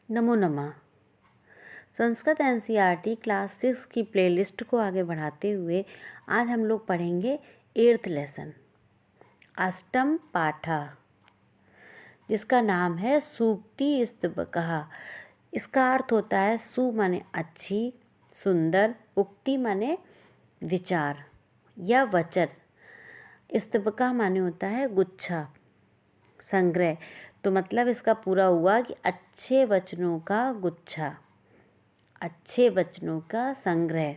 नमो नमः। Sanskrit NCERT class 6 की playlist को आगे बढ़ाते हुए आज हम लोग पढ़ेंगे 8th लेसन अष्टम पाठा, जिसका नाम है सूक्ति स्तबकः। इसका अर्थ होता है सु माने अच्छी, सुंदर, उक्ति माने विचार या वचन, स्तबकः माने होता है गुच्छा, संग्रह। तो मतलब इसका पूरा हुआ कि अच्छे वचनों का गुच्छा, अच्छे वचनों का संग्रह।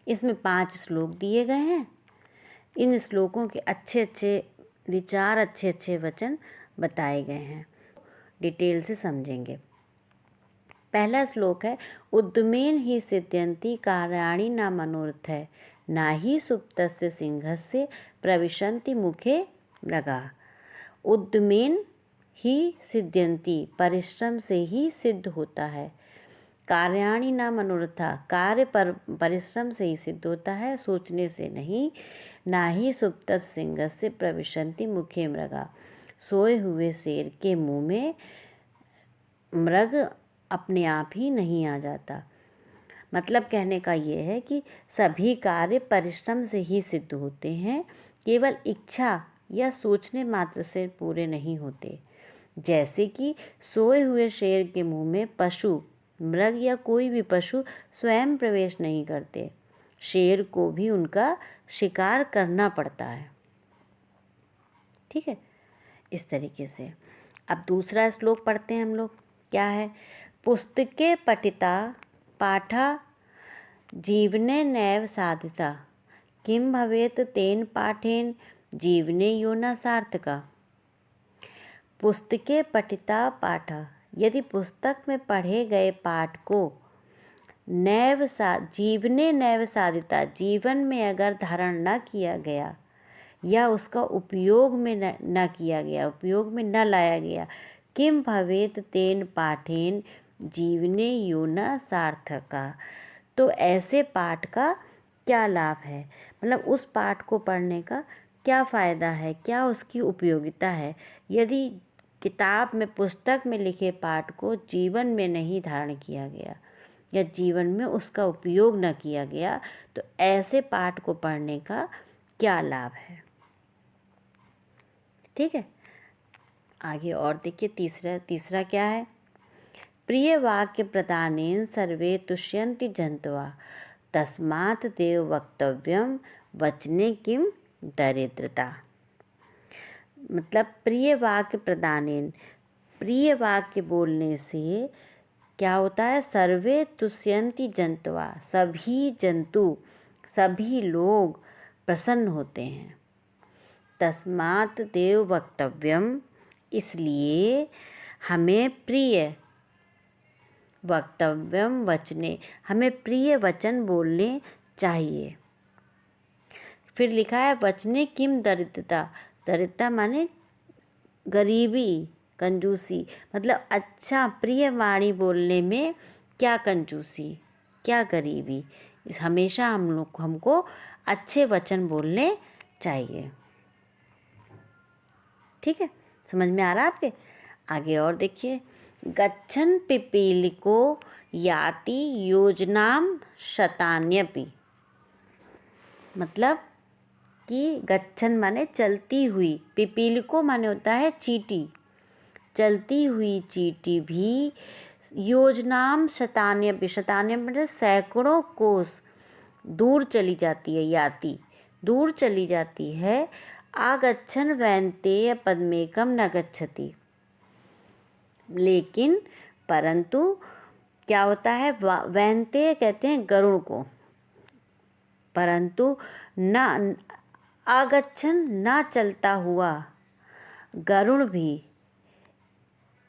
इसमें 5 श्लोक दिए गए हैं। इन श्लोकों के अच्छे अच्छे विचार, अच्छे अच्छे वचन बताए गए हैं। डिटेल से समझेंगे। पहला श्लोक है उद्यमेन ही सिद्ध्यन्ति कार्याणि न मनोरथः न ही सुप्तस्य सिंहस्य प्रविशन्ति मुखे मृगाः। उद्यमेन ही सिद्ध्यन्ति, परिश्रम से ही सिद्ध होता है। कार्याणि न मनोरथा, कार्य पर परिश्रम से ही सिद्ध होता है, सोचने से नहीं। ना ही सुप्त सिंहस्य प्रविशन्ति मुखे मृगा, सोए हुए शेर के मुंह में मृग अपने आप ही नहीं आ जाता। मतलब कहने का ये है कि सभी कार्य परिश्रम से ही सिद्ध होते हैं, केवल इच्छा या सोचने मात्र से पूरे नहीं होते। जैसे कि सोए हुए शेर के मुंह में पशु, मृग या कोई भी पशु स्वयं प्रवेश नहीं करते, शेर को भी उनका शिकार करना पड़ता है। ठीक है, इस तरीके से। अब दूसरा श्लोक पढ़ते हैं हम लोग। क्या है? पुस्तके पठिता पाठा जीवने नैव साधिता किम भवेत तेन पाठेन जीवने यो न सार्थका। पुस्तके पठिता पाठा, यदि पुस्तक में पढ़े गए पाठ को जीवने नैव साधिता, जीवन में अगर धारण न किया गया या उसका उपयोग में न किया गया, उपयोग में न लाया गया, किम भवेत तेन पाठेन जीवने यो न सार्थका, तो ऐसे पाठ का क्या लाभ है? मतलब उस पाठ को पढ़ने का क्या फ़ायदा है, क्या उसकी उपयोगिता है, यदि किताब में, पुस्तक में लिखे पाठ को जीवन में नहीं धारण किया गया या जीवन में उसका उपयोग न किया गया, तो ऐसे पाठ को पढ़ने का क्या लाभ है? ठीक है, आगे और देखिए। तीसरा क्या है? प्रिय वाक्य प्रदानेन सर्वे तुष्यन्ति जन्तवः तस्मात् देव वक्तव्यम वचने किम दरिद्रता। मतलब प्रिय वाक्य प्रदानेन, प्रिय वाक्य बोलने से क्या होता है? सर्वे तुष्यन्ति जन्तवः, सभी जंतु, सभी लोग प्रसन्न होते हैं। तस्मात् देव वक्तव्यम, इसलिए हमें प्रिय, वक्तव्यम वचने, हमें प्रिय वचन बोलने चाहिए। फिर लिखा है वचने किम दरिद्रता, दरिद्रता माने गरीबी, कंजूसी। मतलब अच्छा प्रिय वाणी बोलने में क्या कंजूसी, क्या गरीबी। हमेशा हमको अच्छे वचन बोलने चाहिए। ठीक है, समझ में आ रहा है आपके? आगे और देखिए। गच्छन् पिपीलिको याति योजनाम शतान्यपि, मतलब कि गच्छन् माने चलती हुई, पिपीलिको माने होता है चींटी, चलती हुई चींटी भी योजनाम शतान्यपि, शतान्यपि मतलब सैकड़ों कोस दूर चली जाती है, याति दूर चली जाती है। आगच्छन् वैन्तेय पद्मेकम न गच्छति, लेकिन परंतु क्या होता है? वैन्तेय कहते हैं गरुड़ को, परंतु न आगच्छन्, न चलता हुआ गरुड़ भी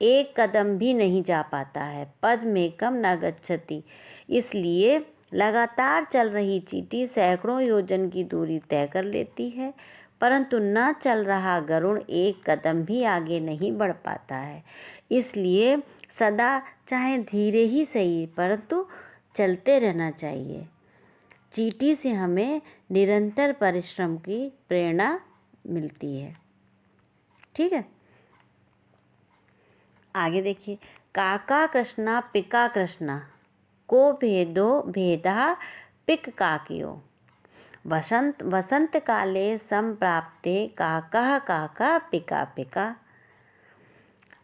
एक कदम भी नहीं जा पाता है। पद्मेकम न गच्छति, इसलिए लगातार चल रही चींटी सैकड़ों योजन की दूरी तय कर लेती है, परंतु न चल रहा गरुड़ एक कदम भी आगे नहीं बढ़ पाता है। इसलिए सदा, चाहे धीरे ही सही, परंतु चलते रहना चाहिए। चींटी से हमें निरंतर परिश्रम की प्रेरणा मिलती है। ठीक है, आगे देखिए। काका कृष्णा पिका कृष्णा को भेदो भेदा पिक काकियो वसंत काले संप्राप्ते काका काका पिका पिका।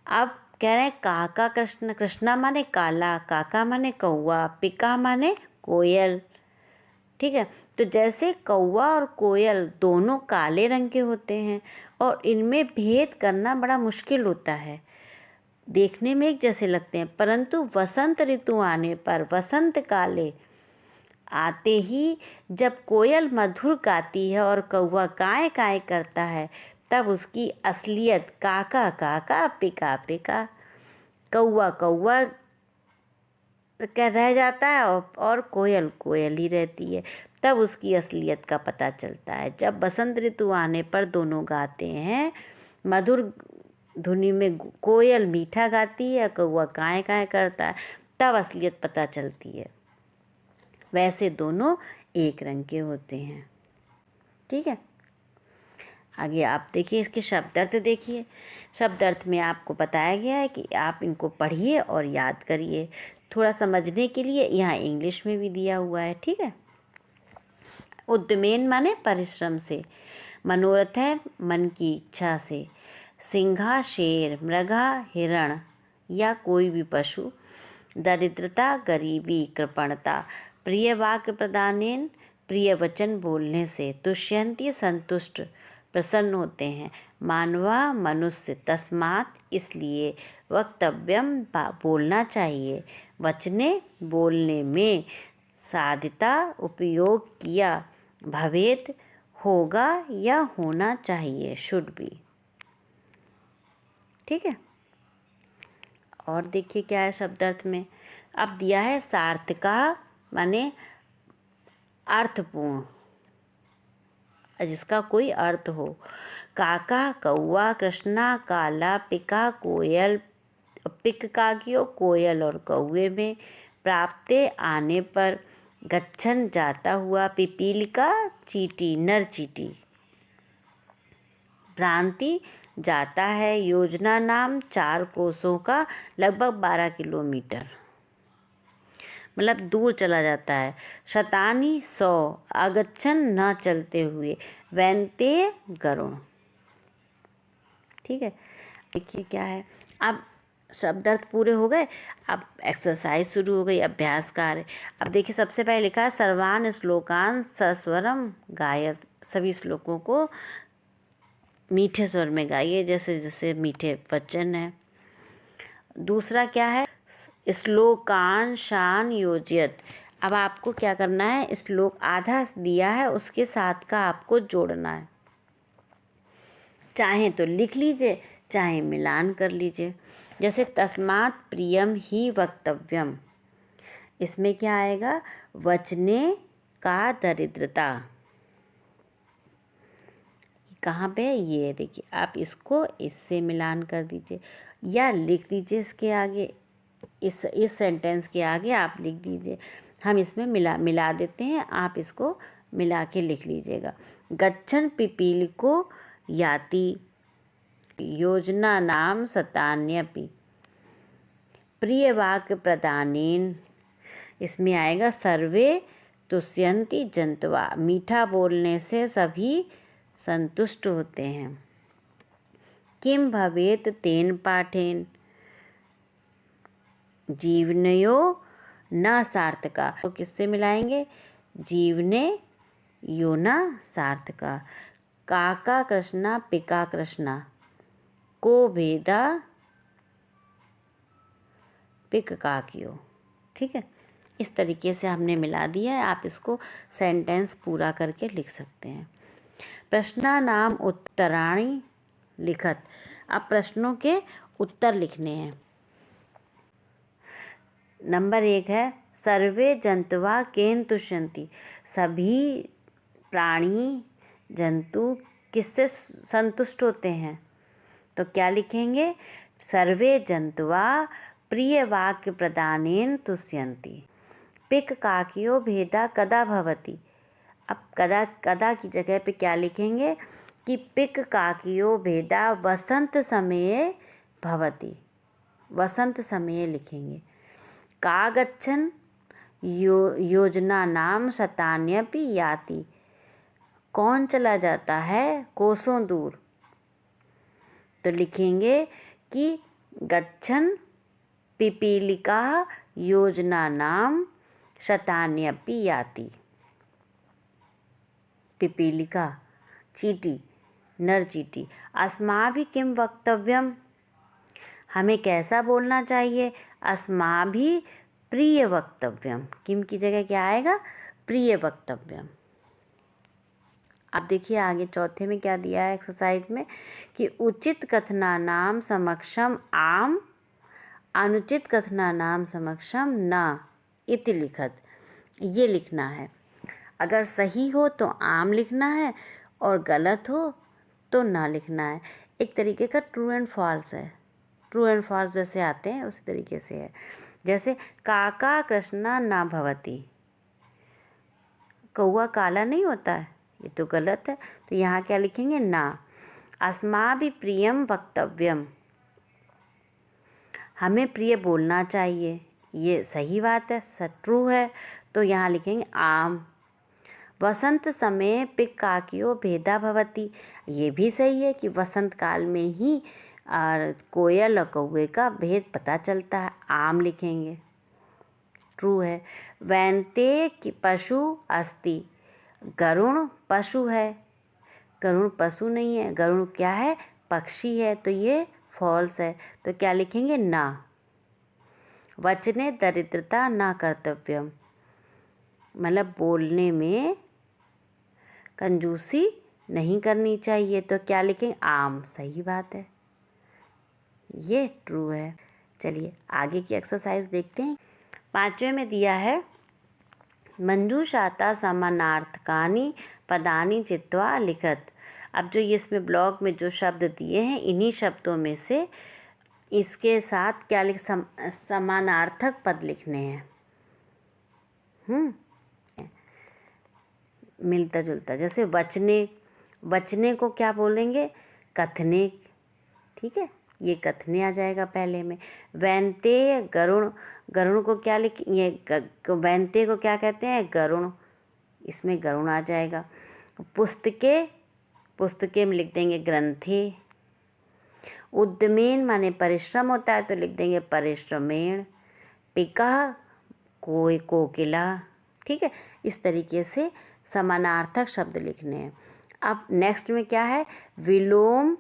अब कह रहे हैं काका कृष्ण, कृष्णा माने काला, काका माने कौवा, पिका माने कोयल। ठीक है, तो जैसे कौवा और कोयल दोनों काले रंग के होते हैं और इनमें भेद करना बड़ा मुश्किल होता है, देखने में एक जैसे लगते हैं, परंतु वसंत ऋतु आने पर, वसंत काले आते ही जब कोयल मधुर गाती है और कौवा काय काय करता है, तब उसकी असलियत काका काका पिका पिका, कौवा कौवा क्या रह जाता है और कोयल कोयल ही रहती है, तब उसकी असलियत का पता चलता है। जब बसंत ऋतु आने पर दोनों गाते हैं, मधुर धुनी में कोयल मीठा गाती है, कौवा काय काय करता है, तब असलियत पता चलती है। वैसे दोनों एक रंग के होते हैं। ठीक है, आगे आप देखिए, इसके शब्द अर्थ देखिए। शब्द अर्थ में आपको बताया गया है कि आप इनको पढ़िए और याद करिए। थोड़ा समझने के लिए यहाँ इंग्लिश में भी दिया हुआ है। ठीक है, उद्यमेन माने परिश्रम से, मनोरथ है मन की इच्छा से, सिंहा शेर, मृगा हिरण या कोई भी पशु, दरिद्रता गरीबी कृपणता, प्रिय वाक्य प्रदानेन प्रिय वचन बोलने से, तुष्यंती संतुष्ट प्रसन्न होते हैं, मानवा मनुष्य, तस्मात् इसलिए, वक्तव्यम बोलना चाहिए, वचने बोलने में, साधिता उपयोग किया, भवेत होगा या होना चाहिए, शुड बी। ठीक है, और देखिए क्या है शब्द अर्थ में। अब दिया है सार्थका माने अर्थपूर्ण, जिसका कोई अर्थ हो। काका कौवा, कृष्णा काला, पिका कोयल, पिक काकियो कोयल और कौवे में, प्राप्ते आने पर, गच्छन जाता हुआ, पिपीलिका चींटी नर चींटी, भ्रांति जाता है, योजना नाम 4 कोसों का लगभग 12 किलोमीटर, मतलब दूर चला जाता है। शतानी 100, अगच्छन न चलते हुए, वैन्ते गरुण। ठीक है, देखिए क्या है। अब शब्द अर्थ पूरे हो गए, अब एक्सरसाइज शुरू हो गई, अभ्यास कार्य। अब देखिए सबसे पहले लिखा है सर्वान श्लोकान सस्वरम गायत, सभी श्लोकों को मीठे स्वर में गाइए, जैसे जैसे मीठे वचन है। दूसरा क्या है, श्लोकान शान योजियत। अब आपको क्या करना है, श्लोक आधा दिया है उसके साथ का आपको जोड़ना है, चाहे तो लिख लीजिए चाहे मिलान कर लीजिए। जैसे तस्मात् प्रियम ही वक्तव्यम, इसमें क्या आएगा, वचने का दरिद्रता, कहाँ पे है ये देखिए, आप इसको इससे मिलान कर दीजिए या लिख दीजिए इसके आगे, इस सेंटेंस के आगे आप लिख दीजिए, हम इसमें मिला देते हैं, आप इसको मिला के लिख लीजिएगा। गच्छन पिपीलिको याति, योजना नाम शतान्यपि, प्रिय वाक्य प्रदानेन, इसमें आएगा सर्वे तुष्यन्ति जंतवा, मीठा बोलने से सभी संतुष्ट होते हैं। किम भवेत तेन पाठेन, जीवनयो न सार्थका, तो किससे मिलाएंगे, जीवने यो न सार्थका, काका कृष्णा पिका कृष्णा को भेदा पिक काकियो। ठीक है, इस तरीके से हमने मिला दिया है, आप इसको सेंटेंस पूरा करके लिख सकते हैं। प्रश्ना नाम उत्तराणि लिखत, अब प्रश्नों के उत्तर लिखने हैं। नंबर 1 है सर्वे जंतवा केन तुष्यन्ति, सभी प्राणी जंतु किससे संतुष्ट होते हैं, तो क्या लिखेंगे, सर्वे जंतवा प्रिय वाक्य प्रदानेन तुष्यन्ति, पिक काकियो भेदा कदा भवति। अब कदा कदा की जगह पे क्या लिखेंगे कि पिक काकियो भेदा वसंत समये भवति, वसंत समये लिखेंगे। का गच्छन् योजना नाम शतान्यपि याति। कौन चला जाता है कोसों दूर, तो लिखेंगे कि गच्छन् पिपीलिका योजना नाम शतान्यपि याति। पिपीलिका चींटी, नर चींटी। अस्माभिः किं वक्तव्यम, हमें कैसा बोलना चाहिए। अस्माभिः प्रिय वक्तव्यम, किम की जगह क्या आएगा, प्रिय वक्तव्यम। अब देखिए आगे चौथे में क्या दिया है एक्सरसाइज में कि उचित कथनानाम समक्षम आम, अनुचित कथनानाम समक्षम न इति लिखत। ये लिखना है, अगर सही हो तो आम लिखना है और गलत हो तो ना लिखना है। एक तरीके का ट्रू एंड फॉल्स है, ट्रू एंड फॉल्स जैसे आते हैं उसी तरीके से है। जैसे काका कृष्णा ना भवति, कौआ काला नहीं होता है, ये तो गलत है, तो यहाँ क्या लिखेंगे ना। अस्माभिः प्रियम वक्तव्यम, हमें प्रिय बोलना चाहिए, ये सही बात है, ट्रू है, तो यहाँ लिखेंगे आम। वसंत समय पिक्काकियो भेदा भवति, ये भी सही है कि वसंत काल में ही कोयल और कौवे का भेद पता चलता है, आम लिखेंगे, ट्रू है। वैन्ते कि पशु अस्ति, गरुण पशु है, गरुण पशु नहीं है, गरुण क्या है, पक्षी है, तो ये फॉल्स है, तो क्या लिखेंगे ना। वचने दरिद्रता ना कर्तव्यम, मतलब बोलने में कंजूसी नहीं करनी चाहिए, तो क्या लिखेंगे आम, सही बात है, ये ट्रू है। चलिए आगे की एक्सरसाइज देखते हैं। 5वें में दिया है मंजूषाता समानार्थकानि पदानि चित्वा लिखत। अब जो ये इसमें ब्लॉग में जो शब्द दिए हैं, इन्हीं शब्दों में से इसके साथ क्या समानार्थक पद लिखने हैं। मिलता जुलता, जैसे वचने, वचने को क्या बोलेंगे, कथने, ठीक है, ये कथने आ जाएगा पहले में। वैन्ते गरुण, गरुण को क्या ये वैन्ते को क्या कहते हैं, गरुण, इसमें गरुण आ जाएगा। पुस्तके, पुस्तके में लिख देंगे ग्रंथे। उद्यमेन माने परिश्रम होता है, तो लिख देंगे परिश्रमेण। पिका कोई कोकिला, ठीक है, इस तरीके से समानार्थक शब्द लिखने हैं। अब नेक्स्ट में क्या है, विलोम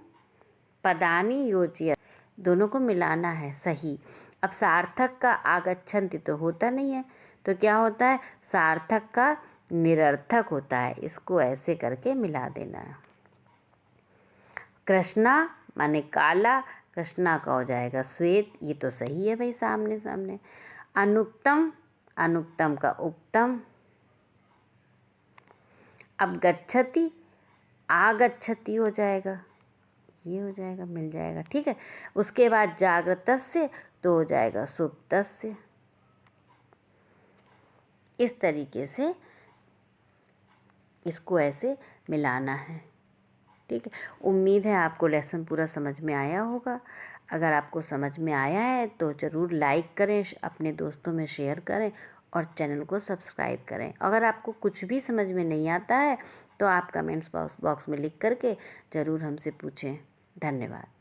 पदानि योज्य, दोनों को मिलाना है, सही। अब सार्थक का आगच्छन्ति तो होता नहीं है, तो क्या होता है, सार्थक का निरर्थक होता है, इसको ऐसे करके मिला देना है। कृष्णा माने काला, कृष्णा का हो जाएगा श्वेत, ये तो सही है भाई, सामने सामने। अनुक्तम, अनुक्तम का उक्तम। अब गच्छति, आगच्छति हो जाएगा, ये हो जाएगा, मिल जाएगा, ठीक है। उसके बाद जागृतस्य तो हो जाएगा सुप्तस्य। इस तरीके से इसको ऐसे मिलाना है, ठीक है। उम्मीद है आपको लेसन पूरा समझ में आया होगा। अगर आपको समझ में आया है तो ज़रूर लाइक करें, अपने दोस्तों में शेयर करें और चैनल को सब्सक्राइब करें। अगर आपको कुछ भी समझ में नहीं आता है तो आप कमेंट्स बॉक्स में लिख करके ज़रूर हमसे पूछें। धन्यवाद।